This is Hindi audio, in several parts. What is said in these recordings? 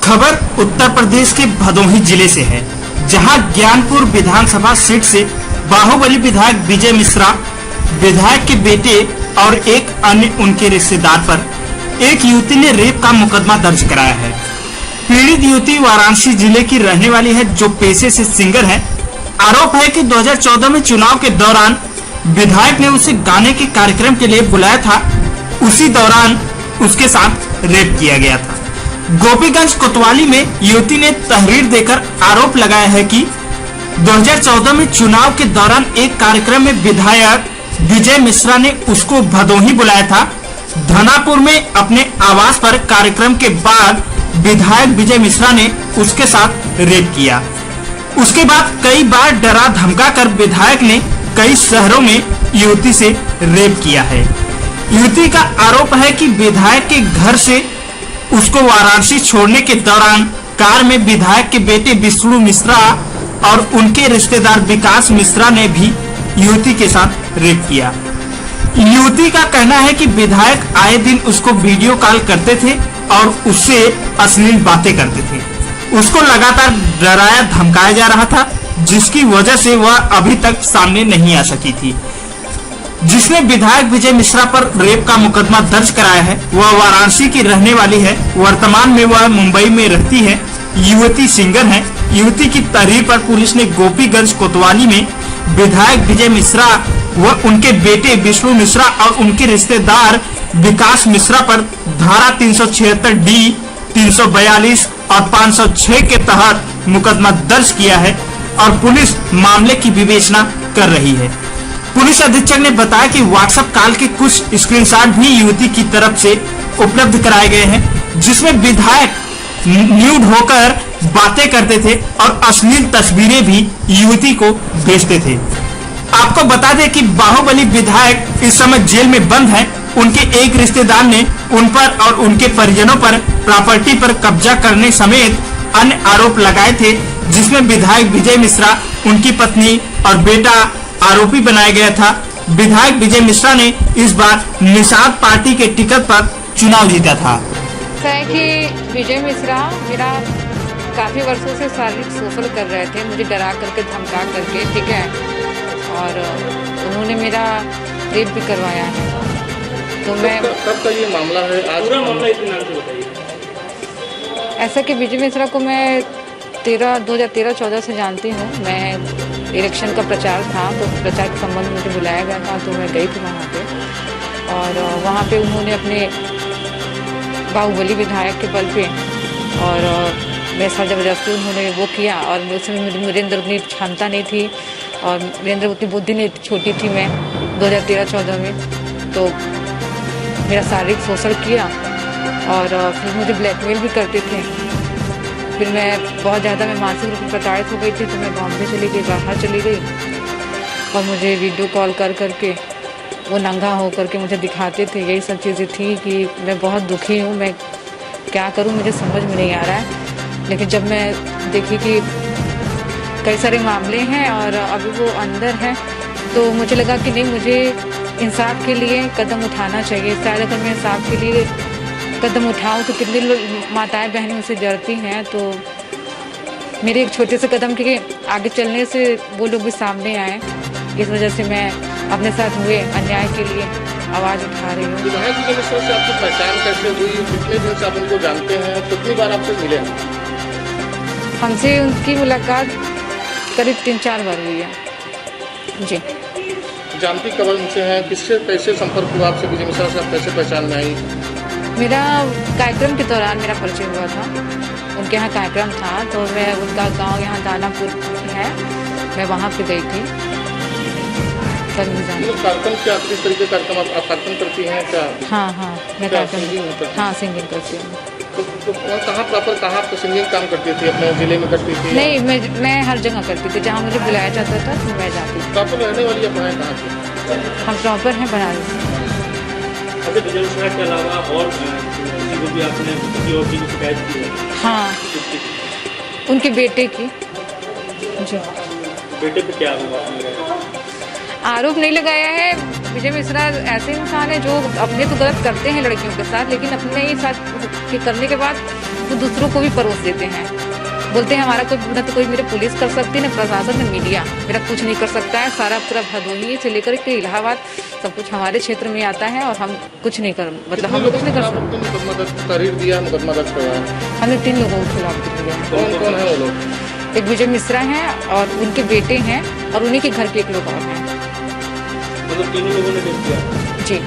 खबर उत्तर प्रदेश के भदोही जिले से है, जहां ज्ञानपुर विधानसभा सीट से बाहुबली विधायक विजय मिश्रा, विधायक के बेटे और एक अन्य उनके रिश्तेदार पर एक युवती ने रेप का मुकदमा दर्ज कराया है। पीड़ित युवती वाराणसी जिले की रहने वाली है, जो पेशे से सिंगर है। आरोप है कि 2014 में चुनाव के दौरान विधायक ने उसे गाने के कार्यक्रम के लिए बुलाया था। उसी दौरान उसके साथ रेप किया गया था। गोपीगंज कोतवाली में युवती ने तहरीर देकर आरोप लगाया है कि 2014 में चुनाव के दौरान एक कार्यक्रम में विधायक विजय मिश्रा ने उसको भदोही बुलाया था। धनापुर में अपने आवास पर कार्यक्रम के बाद विधायक विजय मिश्रा ने उसके साथ रेप किया। उसके बाद कई बार डरा धमका कर विधायक ने कई शहरों में युवती से रेप किया है। युवती का आरोप है कि विधायक के घर से उसको वाराणसी छोड़ने के दौरान कार में विधायक के बेटे विष्णु मिश्रा और उनके रिश्तेदार विकास मिश्रा ने भी युवती के साथ रेप किया। युवती का कहना है कि विधायक आए दिन उसको वीडियो कॉल करते थे और उससे अश्लील बातें करते थे। उसको लगातार डराया धमकाया जा रहा था, जिसकी वजह से वह अभी तक सामने नहीं आ सकी थी। जिसने विधायक विजय मिश्रा पर रेप का मुकदमा दर्ज कराया है, वह वाराणसी की रहने वाली है। वर्तमान में वह मुंबई में रहती है। युवती सिंगर है। युवती की तहरीर पर पुलिस ने गोपीगंज कोतवाली में विधायक विजय मिश्रा व उनके बेटे विष्णु मिश्रा और उनके रिश्तेदार विकास मिश्रा पर धारा 376D, 342 और 506 के तहत मुकदमा दर्ज किया है और पुलिस मामले की विवेचना कर रही है। पुलिस अधीक्षक ने बताया कि व्हाट्सएप कॉल के कुछ स्क्रीनशॉट भी युवती की तरफ से उपलब्ध कराए गए हैं, जिसमें विधायक न्यूड होकर बातें करते थे और अश्लील तस्वीरें भी युवती को भेजते थे। आपको बता दें कि बाहुबली विधायक इस समय जेल में बंद है। उनके एक रिश्तेदार ने उन पर और उनके परिजनों पर प्रॉपर्टी पर कब्जा करने समेत अन्य आरोप लगाए थे, जिसमें विधायक विजय मिश्रा, उनकी पत्नी और बेटा आरोपी बनाया गया था। विधायक विजय मिश्रा ने इस बार निषाद पार्टी के टिकट पर चुनाव जीता था। है कि विजय मिश्रा मेरा काफ़ी वर्षों से शारीरिक शोषण कर रहे थे, मुझे डरा करके धमका करके, ठीक है, और उन्होंने मेरा रेप भी करवाया है। तो मैं कब का ये मामला है? आज पूरा मामला इतना बताइए। ऐसा कि विजय मिश्रा को मैं 2013-14 से जानती हूँ। मैं इलेक्शन का प्रचार था, तो प्रचार के संबंध में मुझे बुलाया गया था, तो मैं गई थी वहाँ पे। और वहाँ पे उन्होंने अपने बाहुबली विधायक के बल पे और मेरे साथ ज़बरदस्ती उन्होंने वो किया। और उसमें मेरे अंदर उतनी क्षमता नहीं थी और मेरे अंदर उतनी बुद्धि नहीं, छोटी थी मैं 2013-14 में। तो मेरा शारीरिक शोषण किया और फिर मुझे ब्लैकमेल भी करते थे। फिर मैं बहुत ज़्यादा मानसिक रूप से प्रताड़ित हो गई थी, तो मैं बॉम्बे चली गई, बाहर चली गई और मुझे वीडियो कॉल कर करके वो नंगा हो करके मुझे दिखाते थे। यही सब चीज़ें थी कि मैं बहुत दुखी हूँ, मैं क्या करूँ मुझे समझ में नहीं आ रहा है। लेकिन जब मैं देखी कि कई सारे मामले हैं और अभी वो अंदर है, तो मुझे लगा कि नहीं, मुझे इंसाफ के लिए कदम उठाना चाहिए। शायद अगर मैं इंसाफ के लिए कदम उठाऊँ तो कितनी माताएं बहनें मुझसे डरती हैं। तो मेरे एक छोटे से कदम के आगे चलने से वो लोग भी सामने आए। इस वजह से मैं अपने साथ हुए अन्याय के लिए आवाज़ उठा रही हूँ। विधायक विजय मिश्रा से आपकी पहचान कैसे हुई? कितने दिन से आप उनको जानते हैं? कितनी बार आपसे मिले हैं? हमसे उनकी मुलाकात करीब 3-4 बार हुई है जी। जानती कब उनसे हैं? किससे कैसे संपर्क हुआ आपसे? विजय मिश्रा से आप कैसे पहचान में आई? मेरा कार्यक्रम के दौरान मेरा परिचय हुआ था। उनके यहाँ कार्यक्रम था, तो मैं उनका गांव यहाँ दानापुर है, मैं वहाँ पे गई थी। कार्यक्रम क्या, किस तरीके का कार्यक्रम आप कार्यक्रम करती हैं क्या? हाँ, मैं कार्यक्रम, हाँ, सिंगिंग करती हूँ। तो कहाँ प्रॉपर कहाँ आप सिंगिंग काम करती थी? अपने जिले में करती थी? नहीं, मैं हर जगह करती थी, जहाँ मुझे बुलाया जाता था तो मैं जाती थी। प्रॉपर रहने वाली आप हैं कहाँ से? हम प्रॉपर हैं बनारस। विजय मिश्रा के अलावा और किसी को भी आपने किसी और चीज़ की शिकायत की है? हाँ, उनके बेटे की जी। बेटे पे क्या हुआ? आरोप नहीं लगाया है, विजय मिश्रा ऐसे इंसान है जो अपने तो गलत करते हैं लड़कियों के साथ, लेकिन अपने ही साथ के करने के बाद वो दूसरों को भी परोस देते हैं। बोलते हैं हमारा कोई न तो कोई मेरे पुलिस कर सकती, न प्रशासन, न मीडिया, मेरा कुछ नहीं कर सकता है। सारा पूरा भदोही से लेकर के इलाहाबाद सब कुछ हमारे क्षेत्र में आता है और हम कुछ नहीं कर मतलब हम कुछ नहीं कर सकते। मुकदमा दर्ज तहरीर दिया, मुकदमा दर्ज करवाया, हमने 3 लोगों के खिलाफ दिया है। कौन कौन है वो लोग? एक विजय मिश्रा हैं और उनके बेटे हैं और उन्हीं के घर के एक लोग और हैं। मतलब तीनों लोगों ने डेट किया जी।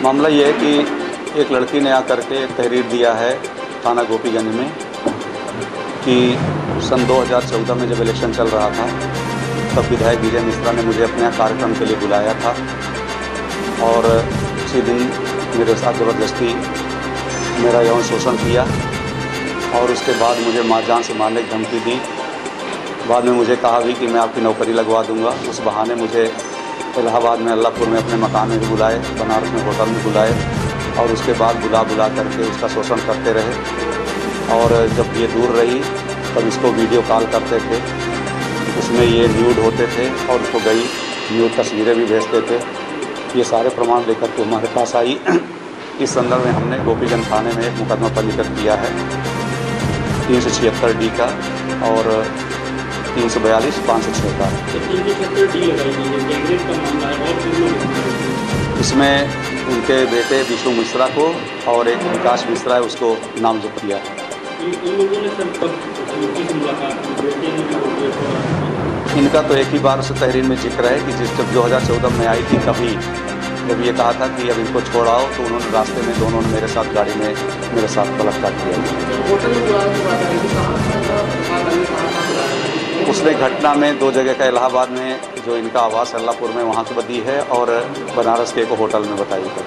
मामला ये है कि एक लड़की ने आकर के तहरीर दिया है थाना गोपीगंज में कि सन 2014 में जब इलेक्शन चल रहा था तब विधायक विजय मिश्रा ने मुझे अपने यहाँ कार्यक्रम के लिए बुलाया था और उसी दिन मेरे साथ ज़बरदस्ती मेरा यौन शोषण किया और उसके बाद मुझे जान से मारने की धमकी दी। बाद में मुझे कहा भी कि मैं आपकी नौकरी लगवा दूंगा। उस बहाने मुझे इलाहाबाद में अल्लाहपुर में अपने मकान में भी बुलाए, बनारस में होटल में बुलाए और उसके बाद बुला करके उसका शोषण करते रहे। और जब ये दूर रही तब इसको वीडियो कॉल करते थे, उसमें ये न्यूड होते थे और उसको गई न्यूड तस्वीरें भी भेजते थे। ये सारे प्रमाण लेकर के हमारे पास आई। इस संदर्भ में हमने गोपीगंज थाने में एक मुकदमा पंजीकृत किया है 376D का और 342 506 का। तो 376D लगाई गई है, गैंगरेप का मामला है और तीन लोग इसमें उनके बेटे विष्णु मिश्रा को और एक विकास मिश्रा है उसको नामजद किया। इन लोगों ने सर कब किस मुलाकात की? बेटे ने भी बोला इनका तो एक ही बार उस तहरीर में जिक्र है कि जब 2014 में आई थी तभी जब ये कहा था कि अब इनको छोड़ाओ तो उन्होंने रास्ते में दोनों ने मेरे साथ गाड़ी में मेरे साथ बलात्कार किया। होटल में बुलाने की बात है, कहाँ उसने घटना में 2 जगह का इलाहाबाद में जो इनका आवास अल्लाहपुर में वहाँ से बदी है और बनारस के एक होटल में बताई है।